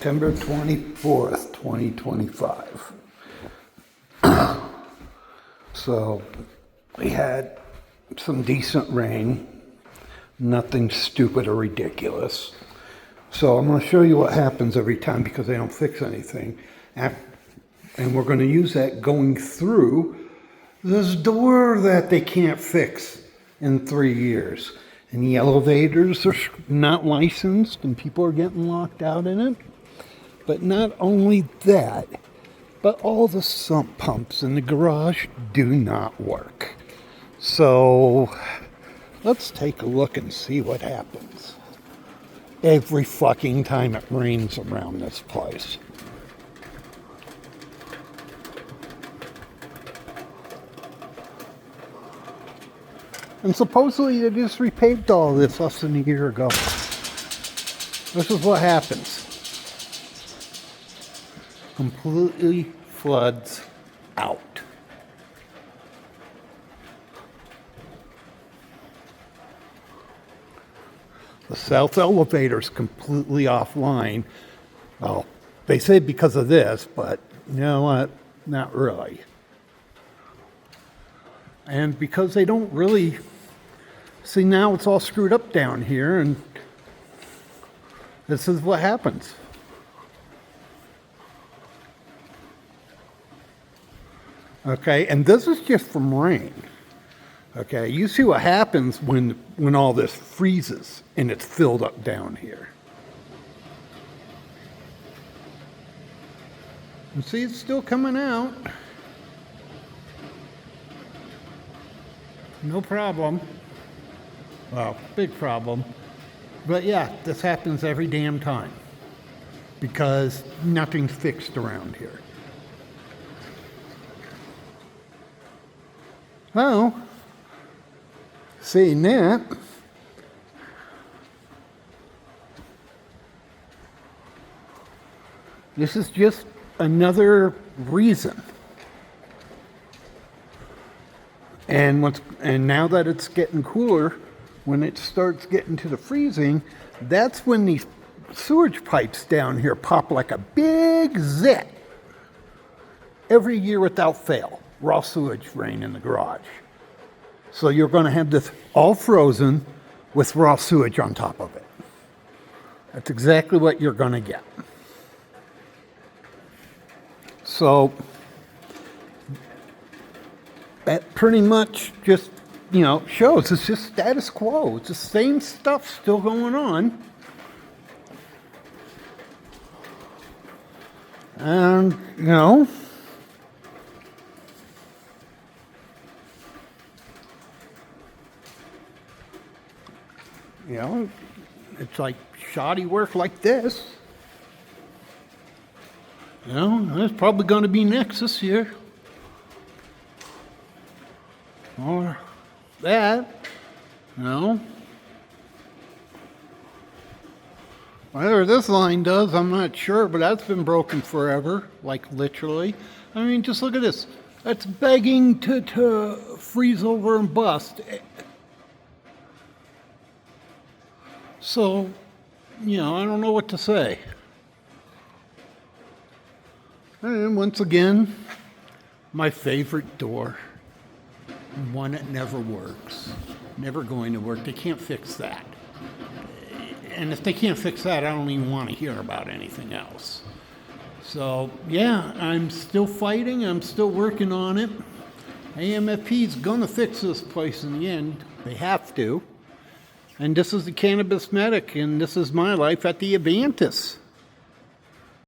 September 24th, 2025. So we had some decent rain, nothing stupid or ridiculous. So I'm going to show you what happens every time because they don't fix anything. And we're going to use that going through this door that they can't fix in 3 years. And the elevators are not licensed and people are getting locked out in it. But not only that, but all the sump pumps in the garage do not work. So let's take a look and see what happens every fucking time it rains around this place. And supposedly they just repaved all this less than a year ago. This is what happens. Completely floods out. The south elevator's completely offline. Well, they say because of this, but you know what? Not really. And because they don't really... See, now it's all screwed up down here, and this is what happens. Okay, and this is just from rain. Okay, you see what happens when all this freezes and it's filled up down here. And see, it's still coming out. No problem. Well, big problem. But yeah, this happens every damn time because nothing's fixed around here. Well, seeing that, this is just another reason. And now that it's getting cooler, when it starts getting to the freezing, that's when these sewage pipes down here pop like a big zit. Every year without fail, raw sewage rain in the garage. So you're going to have this all frozen with raw sewage on top of it. That's exactly what you're going to get. So that pretty much just, shows it's just status quo. It's the same stuff still going on. And, it's like shoddy work like this. That's probably going to be next this year. Or that, Whatever this line does, I'm not sure, but that's been broken forever, like literally. I mean, just look at this. That's begging to freeze over and bust. So, I don't know what to say. And once again, my favorite door. One that never works. Never going to work. They can't fix that. And if they can't fix that, I don't even want to hear about anything else. So, yeah, I'm still fighting. I'm still working on it. AMFP's going to fix this place in the end. They have to. And this is the Cannabis Medic, and this is my life at the Avantis.